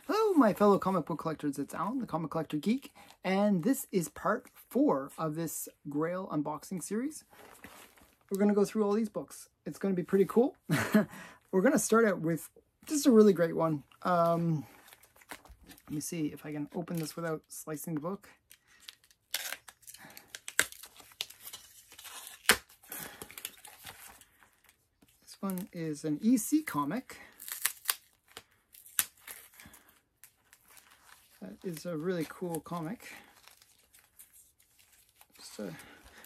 Hello, my fellow comic book collectors. It's Alan, the Comic Collector Geek, and this is part 4 of this Grail unboxing series. We're going to go through all these books. It's going to be pretty cool. We're going to start out with just a really great one. Let me see if I can open this without slicing the book. This one is an EC comic. That is a really cool comic.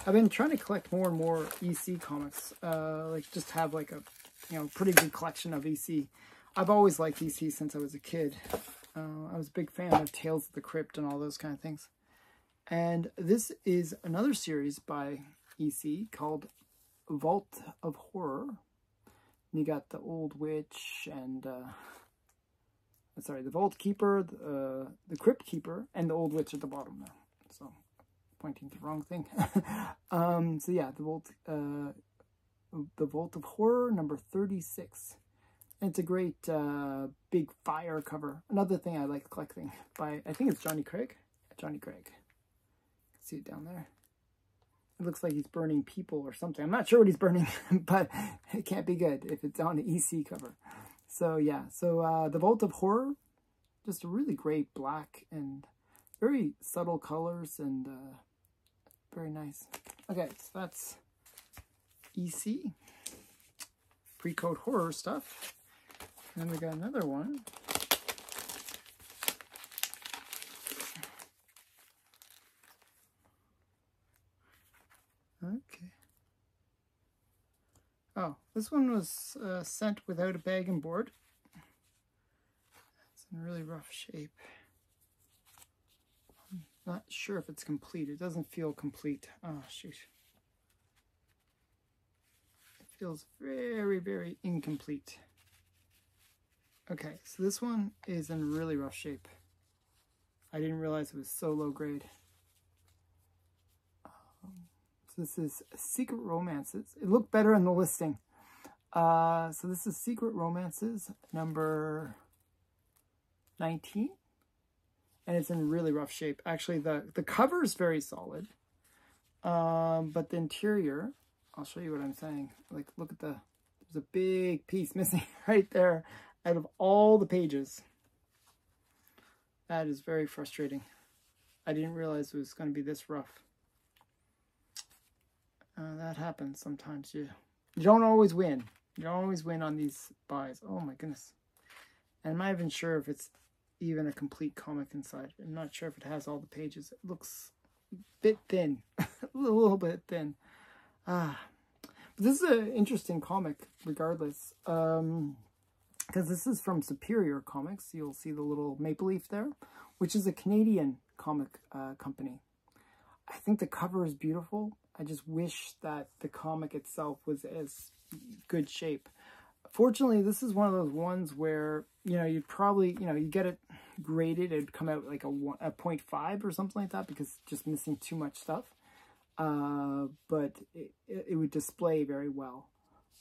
I've been trying to collect more and more EC comics, like just have like a pretty good collection of EC. I've always liked EC since I was a kid. I was a big fan of Tales of the Crypt and all those kind of things. And this is another series by EC called Vault of Horror. And you got the Old Witch and sorry, the Vault Keeper, the Crypt Keeper, and the Old Witch at the bottom there. So, pointing to the wrong thing. So yeah, the Vault of Horror, number 36. And it's a great big fire cover. Another thing I like collecting by, I think it's Johnny Craig. Johnny Craig. See it down there. It looks like he's burning people or something. I'm not sure what he's burning, but it can't be good if it's on the EC cover. So yeah, so the Vault of Horror, just a really great black and very subtle colors and very nice. Okay, so that's EC, pre-code horror stuff. And then we got another one. Okay. Oh, this one was sent without a bag and board. It's in really rough shape. I'm not sure if it's complete. It doesn't feel complete. Oh, shoot. It feels very, very incomplete. Okay, so this one is in really rough shape. I didn't realize it was so low grade. So this is Secret Romances. It looked better in the listing. So this is Secret Romances, number 19. And it's in really rough shape. Actually, the cover is very solid. But the interior, I'll show you what I'm saying. Like, look at there's a big piece missing right there out of all the pages. That is very frustrating. I didn't realize it was going to be this rough. That happens sometimes. You don't always win. You don't always win on these buys. Oh my goodness. And I'm not even sure if it's even a complete comic inside. I'm not sure if it has all the pages. It looks a bit thin. A little bit thin. But this is an interesting comic regardless. Because this is from Superior Comics. You'll see the little maple leaf there, which is a Canadian comic company. I think the cover is beautiful. I just wish that the comic itself was as good shape. Fortunately, this is one of those ones where, you'd probably, you get it graded, it'd come out like a 0.5 or something like that because it's just missing too much stuff. But it would display very well.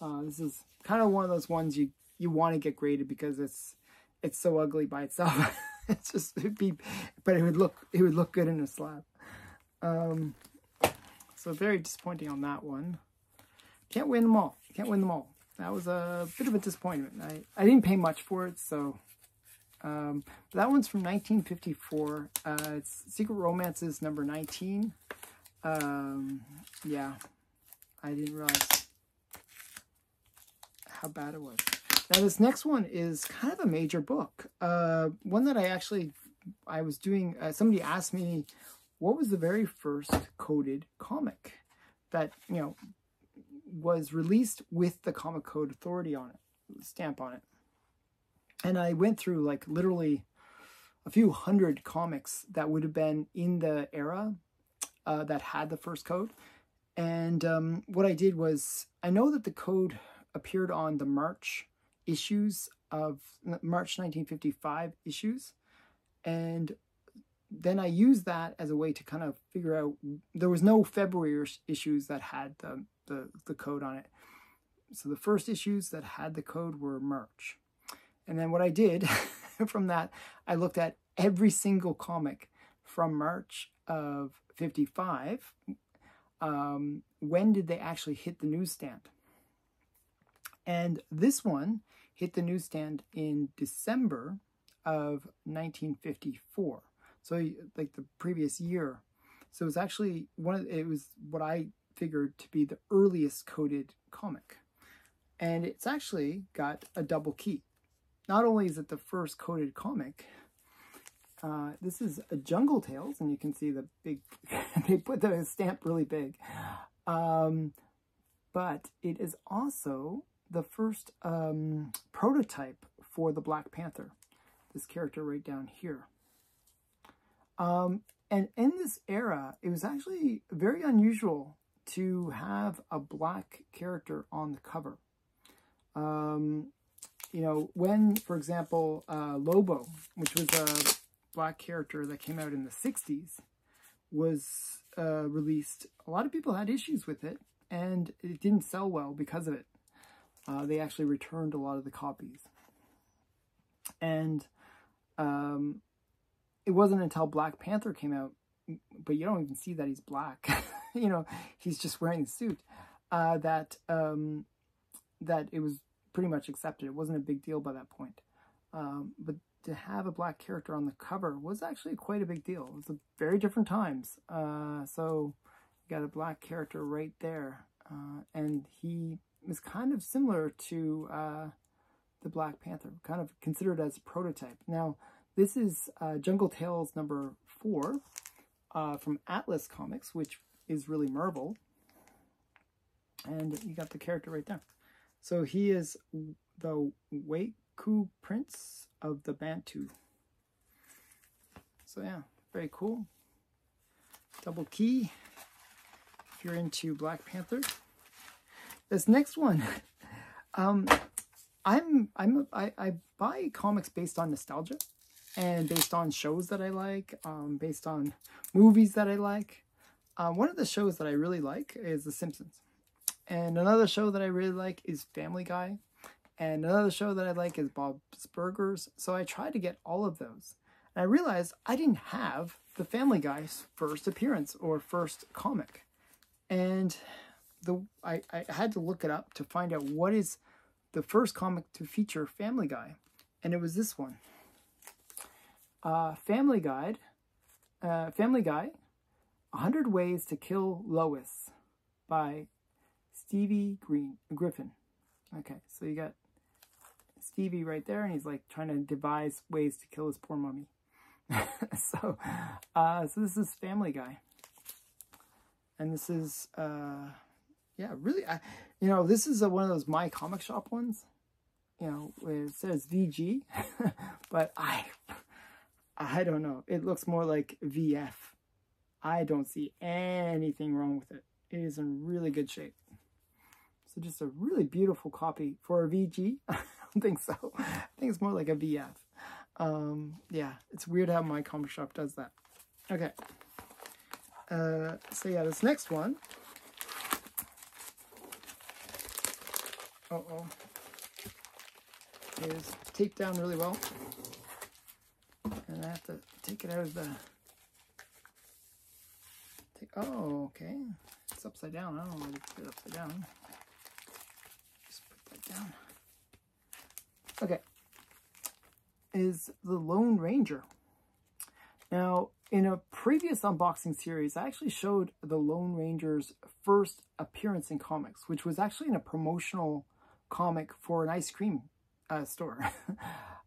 This is kind of one of those ones you want to get graded because it's so ugly by itself. But it would look good in a slab. So very disappointing on that one. Can't win them all. Can't win them all. That was a bit of a disappointment. I didn't pay much for it, so but that one's from 1954. It's Secret Romances number 19. Yeah, I didn't realize how bad it was. Now this next one is kind of a major book. One that I was doing, somebody asked me, what was the very first coded comic that, was released with the Comic Code Authority on it, stamp on it. And I went through like literally a few hundred comics that would have been in the era that had the first code. And what I did was, I know that the code appeared on the March issues of March 1955 issues. And then I used that as a way to kind of figure out, there was no February issues that had the code on it. So the first issues that had the code were March. And then what I did from that, I looked at every single comic from March of 55. When did they actually hit the newsstand? And this one hit the newsstand in December of 1954. So like the previous year. So it was actually it was what I figured to be the earliest coded comic. And it's actually got a double key. Not only is it the first coded comic, this is a Jungle Tales, and you can see the big, they put the stamp really big. But it is also the first prototype for the Black Panther, this character right down here. And in this era, it was actually very unusual to have a black character on the cover. You know, when, for example, Lobo, which was a black character that came out in the 60s, was released, a lot of people had issues with it, and it didn't sell well because of it. They actually returned a lot of the copies. And it wasn't until Black Panther came out, but you don't even see that he's black. You know, he's just wearing a suit, that it was pretty much accepted. It wasn't a big deal by that point. But to have a black character on the cover was actually quite a big deal. It was a very different times. So you got a black character right there. And he was kind of similar to the Black Panther, kind of considered as a prototype. Now, this is Jungle Tales number 4 from Atlas Comics, which is really Marvel. And you got the character right there. So he is the Waku Prince of the Bantu. So yeah, very cool. Double key if you're into Black Panther. This next one, I buy comics based on nostalgia and based on shows that I like, based on movies that I like. One of the shows that I really like is The Simpsons. And another show that I really like is Family Guy. And another show that I like is Bob's Burgers. So I tried to get all of those. And I realized I didn't have the Family Guy's first appearance or first comic. And I had to look it up to find out what is the first comic to feature Family Guy. And it was this one. Family Guy, 100 Ways to Kill Lois by Stevie Griffin. Okay, so you got Stevie right there, and he's like trying to devise ways to kill his poor mummy. So this is Family Guy, and this is yeah, really, you know, this is one of those My Comic Shop ones, you know, where it says VG, but I don't know. It looks more like VF. I don't see anything wrong with it. It is in really good shape. So just a really beautiful copy for a VG. I don't think so. I think it's more like a VF. Yeah, it's weird how My Comic Shop does that. Okay. So yeah, this next one. Is taped down really well. And I have to take it out of the... Oh, okay. It's upside down. I don't know why to put it upside down. Just put that down. Okay. Is the Lone Ranger. Now, in a previous unboxing series, I actually showed the Lone Ranger's first appearance in comics, which was actually in a promotional comic for an ice cream store.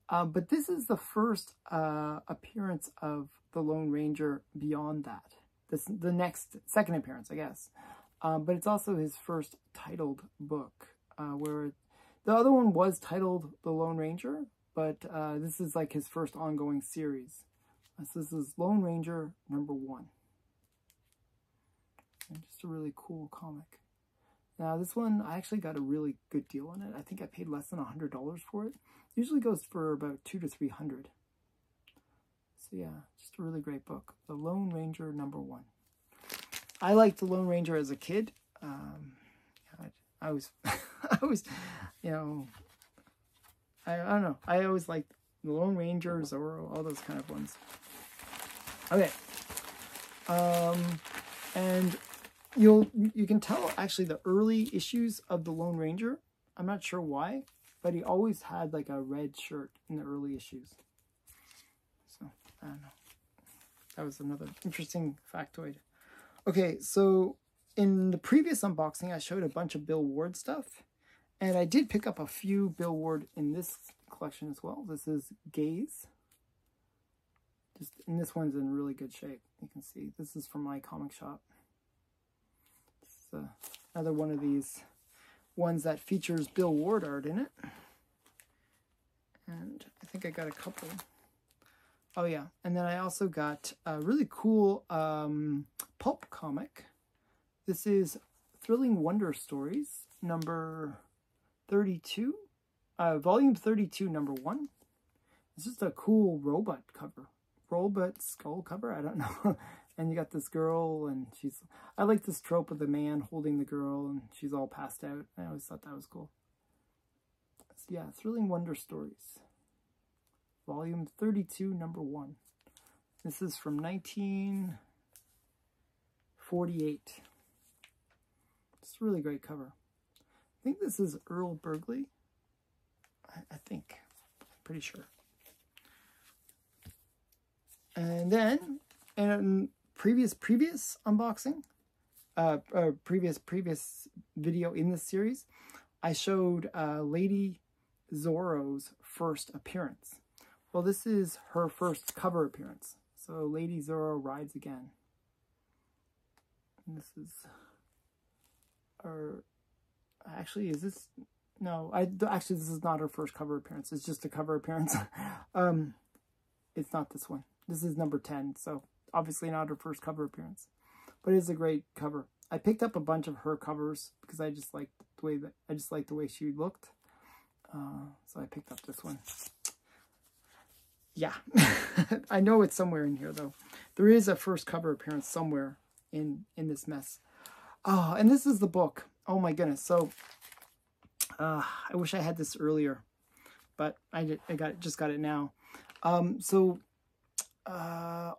But this is the first appearance of the Lone Ranger beyond that. The second appearance, I guess. But it's also his first titled book, where the other one was titled The Lone Ranger, but this is like his first ongoing series. So this is Lone Ranger number 1. And just a really cool comic. Now this one, I actually got a really good deal on it. I think I paid less than $100 for it. Usually goes for about $200 to $300. So yeah, just a really great book. The Lone Ranger number 1. I liked the Lone Ranger as a kid. I was, you know, I don't know. I always liked the Lone Ranger, Zorro, all those kind of ones. Okay. And you can tell actually the early issues of the Lone Ranger. I'm not sure why, but he always had like a red shirt in the early issues. So I don't know. That was another interesting factoid. Okay, so in the previous unboxing, I showed a bunch of Bill Ward stuff, and I did pick up a few Bill Ward in this collection as well. This is Gaze. And this one's in really good shape. You can see this is from my comic shop. This is another one of these ones that features Bill Ward art in it. And I think I got a couple. Oh yeah, and then I also got a really cool pulp comic. This is Thrilling Wonder Stories, number 32, volume 32, number 1. It's just a cool robot cover. Robot skull cover, I don't know. And you got this girl, and I like this trope of the man holding the girl, and she's all passed out. I always thought that was cool. So yeah, Thrilling Wonder Stories, volume 32, number 1. This is from 1948. It's a really great cover. I think this is Earl Burgley. I think. I'm pretty sure. And then, in previous unboxing, previous video in this series, I showed Lady Zorro's first appearance. Well, this is her first cover appearance. So Lady Zorro rides again. And this is, or actually, is this? No, actually this is not her first cover appearance. It's just a cover appearance. It's not this one. This is number 10, so obviously not her first cover appearance, but it's a great cover. I picked up a bunch of her covers because I just liked the way she looked. So I picked up this one. Yeah, I know it's somewhere in here though. There is a first cover appearance somewhere in this mess. Oh, and this is the book. Oh my goodness. So I wish I had this earlier, but I just got it now.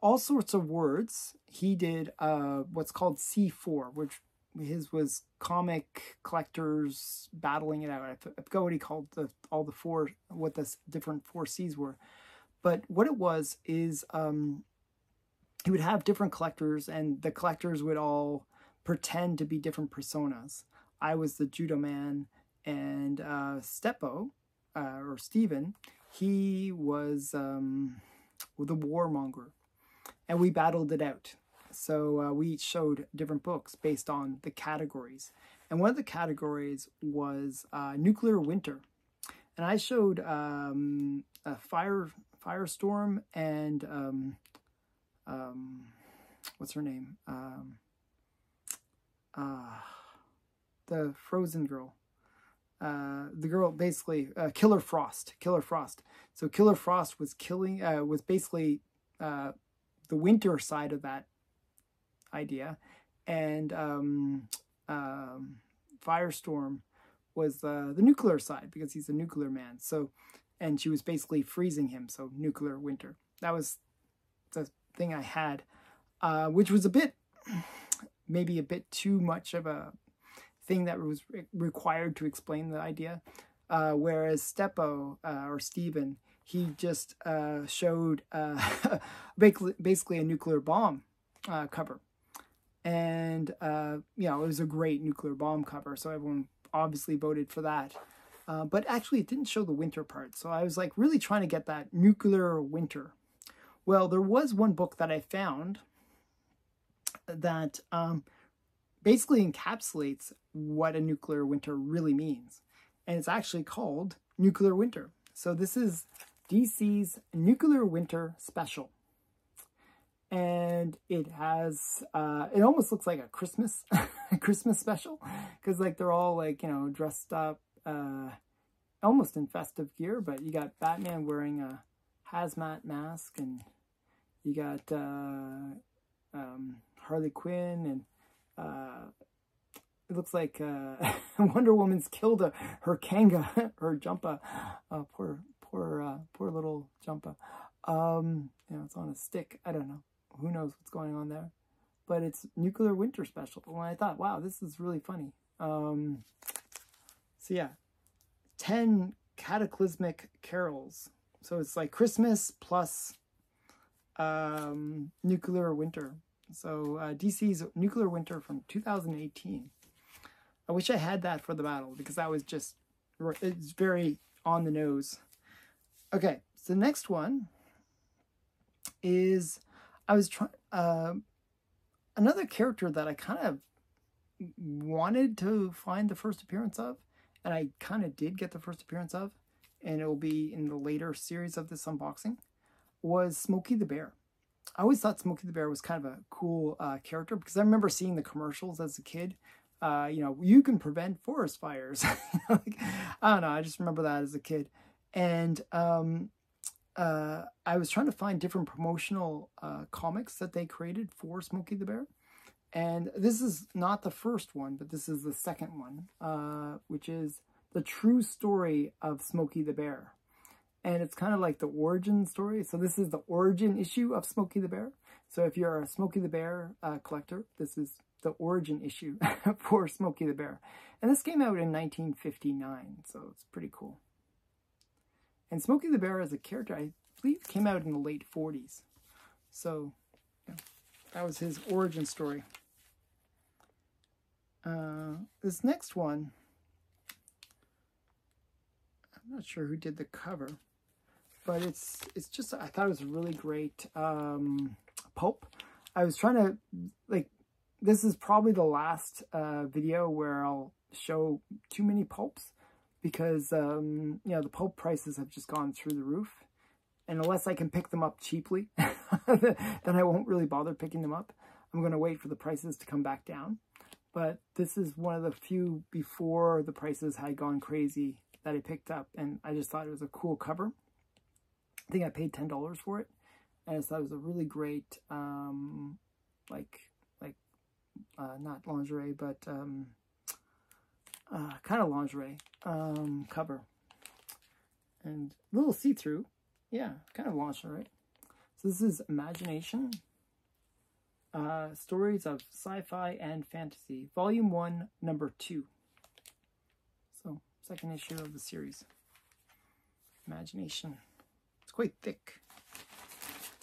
All Sorts of Words, he did what's called C4, which his was comic collectors battling it out. I forgot what he called what the different 4 C's were. But what it was is he would have different collectors, and the collectors would all pretend to be different personas. I was the Judo Man, and Steppo, or Steven, he was the warmonger, and we battled it out. So we each showed different books based on the categories, and one of the categories was Nuclear Winter, and I showed Firestorm and what's her name, the Frozen girl, the girl basically Killer Frost. So Killer Frost was was basically the winter side of that idea, and Firestorm was the nuclear side because he's a nuclear man. So, and she was basically freezing him. So Nuclear Winter. That was the thing I had, which was maybe a bit too much of a thing that was required to explain the idea. Whereas Steppo, or Steven, he just showed basically a nuclear bomb cover. And, you know, it was a great nuclear bomb cover, so everyone obviously voted for that. But actually, it didn't show the winter part, so I was like really trying to get that nuclear winter. Well, there was one book that I found that basically encapsulates what a nuclear winter really means. And it's actually called Nuclear Winter. So this is DC's Nuclear Winter Special. And it has, it almost looks like a Christmas, Christmas special. Because like they're all like, you know, dressed up, almost in festive gear. But you got Batman wearing a hazmat mask. And you got Harley Quinn, and it looks like Wonder Woman's killed her Kanga, her Jumpa. Poor poor little Jumpa. It's on a stick. I don't know. Who knows what's going on there? But it's Nuclear Winter Special. And I thought, wow, this is really funny. So yeah, 10 cataclysmic carols. So it's like Christmas plus Nuclear Winter. So DC's Nuclear Winter from 2018. I wish I had that for the battle because that was just, it's very on the nose. Okay, so the next one is, I was trying, another character that I kind of wanted to find the first appearance of, and I kind of did get the first appearance of, and it will be in the later series of this unboxing, was Smokey the Bear. I always thought Smokey the Bear was kind of a cool character because I remember seeing the commercials as a kid. You can prevent forest fires. Like, I don't know, I just remember that as a kid. And I was trying to find different promotional comics that they created for Smokey the Bear. And this is not the first one, but this is the second one, which is the true story of Smokey the Bear. And it's kind of like the origin story. So this is the origin issue of Smokey the Bear. So if you're a Smokey the Bear collector, this is the origin issue for Smokey the Bear. And this came out in 1959, so it's pretty cool. And Smokey the Bear as a character, I believe, came out in the late 40s. So yeah, that was his origin story. This next one, I'm not sure who did the cover, but it's just, I thought it was a really great pulp. I was trying to, like, this is probably the last video where I'll show too many pulps because, the pulp prices have just gone through the roof. And unless I can pick them up cheaply, then I won't really bother picking them up. I'm going to wait for the prices to come back down. But this is one of the few before the prices had gone crazy that I picked up. And I just thought it was a cool cover. I think I paid $10 for it. And I thought it was a really great, not lingerie, but kind of lingerie cover. And a little see-through. Yeah, kind of lingerie. So this is Imagination. Stories of Sci-Fi and Fantasy. Volume 1, number 2. So, second issue of the series. Imagination. It's quite thick.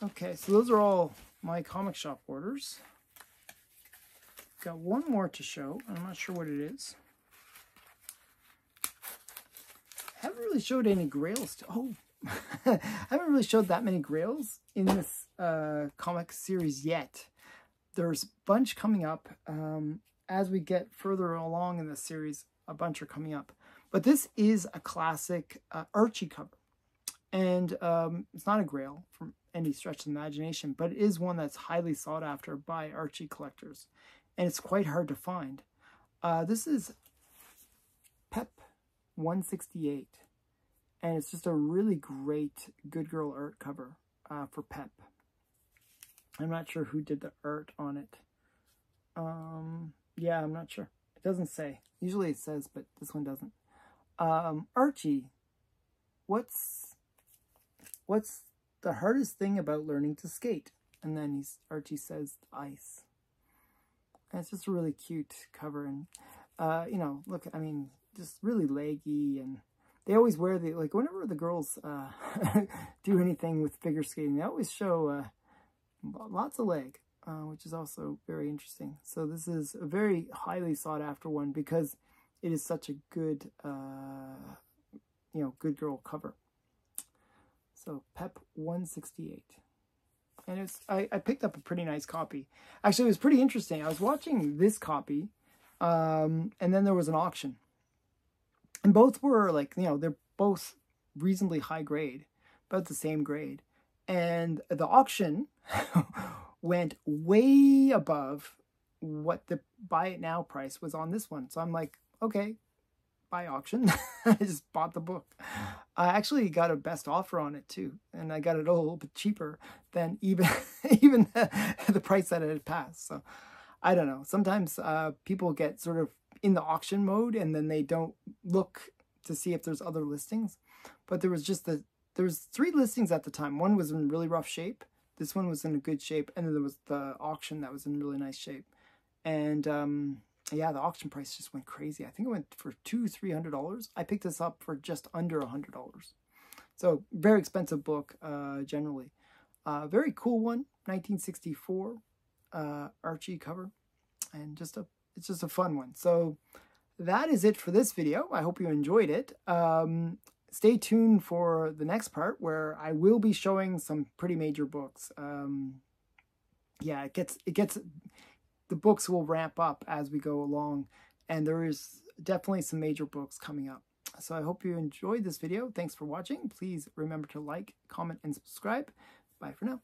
Okay, so those are all my comic shop orders. Got one more to show. I'm not sure what it is. I haven't really showed any Grails. I haven't really showed that many Grails in this comic series yet. There's a bunch coming up. As we get further along in the series, a bunch are coming up. But this is a classic Archie cover. And it's not a Grail from any stretch of the imagination, but it is one that's highly sought after by Archie collectors. And it's quite hard to find. This is Pep 168. And it's just a really great Good Girl art cover for Pep. I'm not sure who did the art on it. Yeah, I'm not sure. It doesn't say. Usually it says, but this one doesn't. Archie, what's the hardest thing about learning to skate? And then Archie says ice. And it's just a really cute cover. And, look, I mean, just really leggy. And they always wear whenever the girls do anything with figure skating, they always show lots of leg, which is also very interesting. So this is a very highly sought after one because it is such a good, Good Girl cover. So Pep 168. And I picked up a pretty nice copy. Actually, it was pretty interesting. I was watching this copy, and then there was an auction. And both were they're both reasonably high grade, about the same grade. And the auction went way above what the buy it now price was on this one. So I'm like, okay, buy auction. I just bought the book. I actually got a best offer on it too. And I got it a little bit cheaper than even the price that it had passed. So I don't know. Sometimes people get sort of in the auction mode and then they don't look to see if there's other listings. But there was just there was 3 listings at the time. One was in really rough shape. This one was in a good shape. And then there was the auction that was in really nice shape. And yeah, the auction price just went crazy. I think it went for $200-300. I picked this up for just under $100. So very expensive book, generally. Very cool one, 1964 Archie cover. And it's just a fun one. So that is it for this video. I hope you enjoyed it. Stay tuned for the next part where I will be showing some pretty major books. Yeah, it gets, the books will ramp up as we go along, and there is definitely some major books coming up. So I hope you enjoyed this video. Thanks for watching. Please remember to like, comment, and subscribe. Bye for now.